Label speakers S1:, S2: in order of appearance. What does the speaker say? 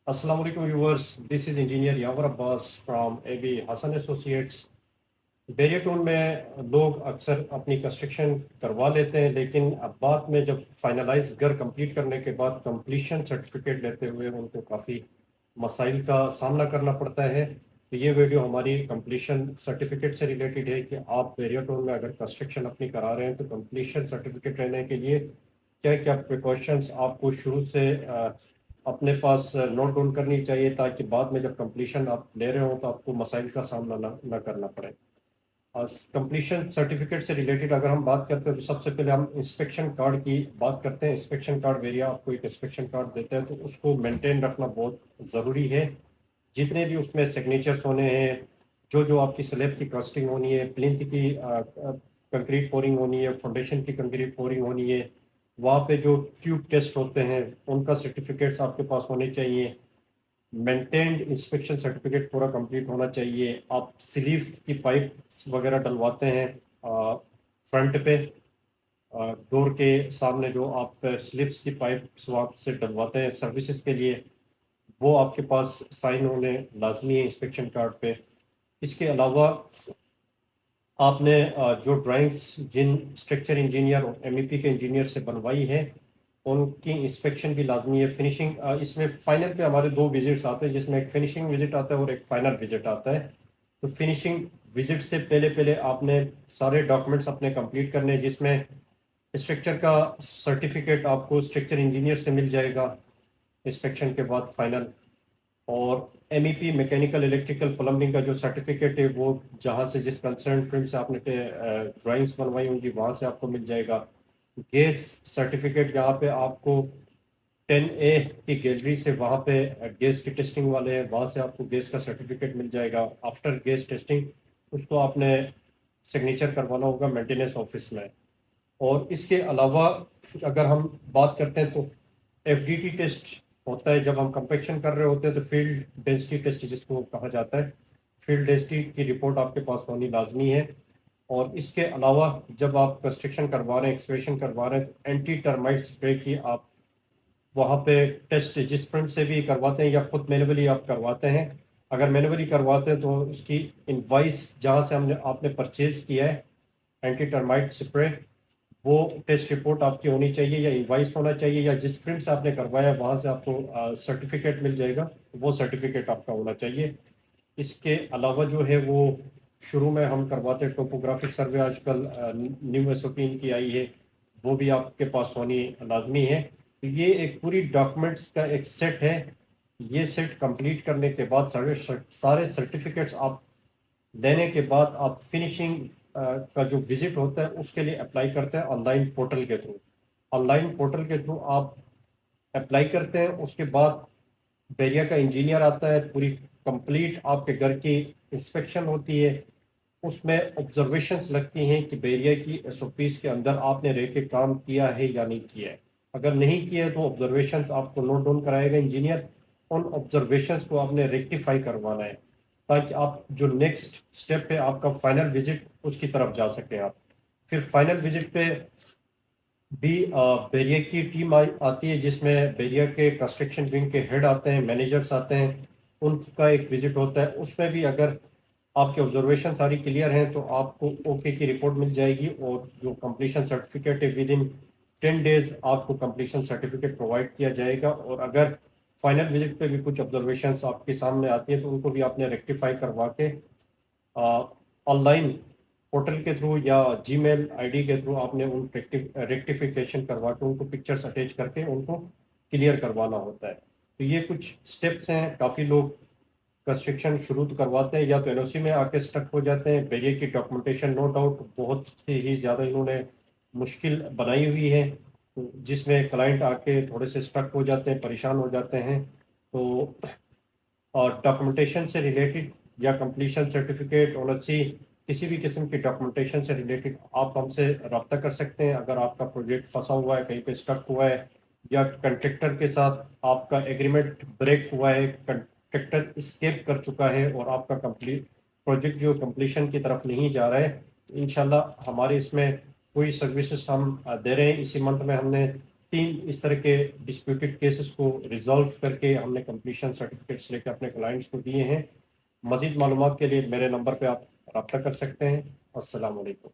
S1: Assalamu alaikum viewers. This is engineer Yawar Abbas from AB Hassan Associates. बैरियटोन में लोग अक्सर अपनी कंस्ट्रक्शन करवा लेते हैं, लेकिन अब बाद में जब फाइनलाइज घर कंप्लीट करने के बाद कंप्लीशन सर्टिफिकेट लेते हुए उनको काफ़ी मसाइल का सामना करना पड़ता है। तो ये वीडियो हमारी कंप्लीशन सर्टिफिकेट से रिलेटेड है कि आप बैरियटोन में अगर कंस्ट्रक्शन अपनी करा रहे हैं तो कंप्लीशन सर्टिफिकेट लेने के लिए क्या क्या प्रिकॉशंस आपको शुरू से अपने पास नोट डाउन करनी चाहिए, ताकि बाद में जब कंप्लीशन आप ले रहे हो तो आपको मसाइल का सामना ना करना पड़े। कंप्लीशन सर्टिफिकेट से रिलेटेड अगर हम बात करते हैं तो सबसे पहले हम इंस्पेक्शन कार्ड की बात करते हैं। इंस्पेक्शन कार्ड वेरिया आपको एक इंस्पेक्शन कार्ड देता है, तो उसको मेंटेन रखना बहुत ज़रूरी है। जितने भी उसमें सिग्नेचर्स होने हैं, जो जो आपकी स्लैब की कास्टिंग होनी है, प्लिंथ की कंक्रीट पोरिंग होनी है, फाउंडेशन की कंक्रीट पोरिंग होनी है, वहाँ पे जो ट्यूब टेस्ट होते हैं उनका सर्टिफिकेट्स आपके पास होने चाहिए। मेंटेन्ड इंस्पेक्शन सर्टिफिकेट पूरा कंप्लीट होना चाहिए। आप स्लीव्स की पाइप वगैरह डलवाते हैं फ्रंट पे, डोर के सामने जो आप स्लीव्स की पाइप स्वाप से डलवाते हैं सर्विसेज के लिए, वो आपके पास साइन होने लाजमी है इंस्पेक्शन कार्ड पे। इसके अलावा आपने जो ड्राइंग्स जिन स्ट्रक्चर इंजीनियर और एमईपी के इंजीनियर से बनवाई है उनकी इंस्पेक्शन भी लाजमी है। फिनिशिंग इसमें फाइनल पे हमारे दो विजिट्स आते हैं, जिसमें एक फिनिशिंग विजिट आता है और एक फाइनल विजिट आता है। तो फिनिशिंग विजिट से पहले पहले आपने सारे डॉक्यूमेंट्स अपने कंप्लीट करने हैं, जिसमें स्ट्रक्चर का सर्टिफिकेट आपको स्ट्रक्चर इंजीनियर से मिल जाएगा इंस्पेक्शन के बाद फाइनल, और एमईपी मैकेनिकल इलेक्ट्रिकल प्लम्बिंग का जो सर्टिफिकेट है वो जहाँ से जिस कंसर्न फिल्म से आपने ड्राइंग्स बनवाई होंगी वहाँ से आपको मिल जाएगा। गैस सर्टिफिकेट यहाँ पे आपको 10A की गैलरी से वहाँ पे गैस की टेस्टिंग वाले हैं, वहाँ से आपको गैस का सर्टिफिकेट मिल जाएगा। आफ्टर गैस टेस्टिंग उसको आपने सिग्नेचर करवाना होगा मेंटेनेंस ऑफिस में। और इसके अलावा अगर हम बात करते हैं तो एफडीटी टेस्ट होता है जब हम कंपेक्शन कर रहे होते हैं, तो फील्ड डेंसिटी टेस्ट जिसको कहा जाता है, फील्ड डेंसिटी की रिपोर्ट आपके पास होनी लाजमी है। और इसके अलावा जब आप कंस्ट्रक्शन करवा रहे हैं, एक्सवेशन करवा रहे हैं, तो एंटी टर्माइट स्प्रे की आप वहाँ पे टेस्ट जिस फ्रंट से भी करवाते हैं या खुद मैनुअली आप करवाते हैं। अगर मैनुअली करवाते हैं तो उसकी इनवाइस जहाँ से हमने आपने परचेज किया है एंटी टर्माइट स्प्रे, वो टेस्ट रिपोर्ट आपकी होनी चाहिए या इनवाइस होना चाहिए, या जिस फ्रंट से आपने करवाया वहाँ से आपको सर्टिफिकेट मिल जाएगा, वो सर्टिफिकेट आपका होना चाहिए। इसके अलावा जो है वो शुरू में हम करवाते हैं टोपोग्राफिक सर्वे, आजकल न्यू एसओपी की आई है, वो भी आपके पास होनी लाजमी है। तो ये एक पूरी डॉक्यूमेंट्स का एक सेट है। ये सेट कंप्लीट करने के बाद सारे सर्टिफिकेट्स आप देने के बाद आप फिनिशिंग का जो विजिट होता है उसके लिए अप्लाई करते हैं ऑनलाइन पोर्टल के थ्रू। ऑनलाइन पोर्टल के थ्रू आप अप्लाई करते हैं, उसके बाद बैरिया का इंजीनियर आता है, पूरी कंप्लीट आपके घर की इंस्पेक्शन होती है। उसमें ऑब्जर्वेशंस लगती हैं कि बैरिया की एसओपीज के अंदर आपने रह के काम किया है या नहीं किया है। अगर नहीं किया है तो ऑब्जर्वेशंस आपको नोट डाउन कराएगा इंजीनियर। उन ऑब्जर्वेशंस को आपने रेक्टिफाई करवाना है, ताकि आप जो नेक्स्ट स्टेप है आपका फाइनल विजिट उसकी तरफ जा सके आप। फिर फाइनल विजिट पे भी बैरिया की टीम आती है, जिसमें बैरिया के कंस्ट्रक्शन विंग के हेड आते हैं, मैनेजर्स आते हैं, उनका एक विजिट होता है। उसमें भी अगर आपके ऑब्जर्वेशन सारी क्लियर हैं तो आपको ओके की रिपोर्ट मिल जाएगी, और जो कंप्लीशन सर्टिफिकेट है विद इन 10 डेज आपको कंप्लीशन सर्टिफिकेट प्रोवाइड किया जाएगा। और अगर फाइनल विजिट पे भी कुछ ऑब्जर्वेशंस आपके सामने आती है तो उनको भी आपने रेक्टिफाई करवा के ऑनलाइन पोर्टल के थ्रू या जीमेल आईडी के थ्रू आपने उन रेक्टिफिकेशन करवा के उनको पिक्चर्स अटैच करके उनको क्लियर करवाना होता है। तो ये कुछ स्टेप्स हैं। काफ़ी लोग कंस्ट्रक्शन शुरू तो करवाते हैं या तो एनओसी में आके स्टक हो जाते हैं। बैरियर की डॉक्यूमेंटेशन नो डाउट बहुत ही ज़्यादा इन्होंने मुश्किल बनाई हुई है, तो जिसमें क्लाइंट आके थोड़े से स्टक हो जाते हैं, परेशान हो जाते हैं। तो और डॉक्यूमेंटेशन से रिलेटेड या कंप्लीशन सर्टिफिकेट और अच्छी किसी भी किस्म की डॉक्यूमेंटेशन से रिलेटेड आप हमसे रब्ता कर सकते हैं। अगर आपका प्रोजेक्ट फंसा हुआ है, कहीं पे स्टक हुआ है, या कंट्रेक्टर के साथ आपका एग्रीमेंट ब्रेक हुआ है, कंट्रेक्टर स्केप कर चुका है और आपका कंप्लीट प्रोजेक्ट जो कंप्लीशन की तरफ नहीं जा रहा है, इंशाल्लाह हमारे इसमें कोई सर्विसेज हम दे रहे हैं। इसी मंथ में हमने 3 इस तरह के डिस्प्यूटेड केसेस को रिजॉल्व करके हमने कंप्लीशन सर्टिफिकेट्स लेके अपने क्लाइंट्स को दिए हैं। मज़ीद मालूमात के लिए मेरे नंबर पे आप रब्ता कर सकते हैं। अस्सलाम वालेकुम।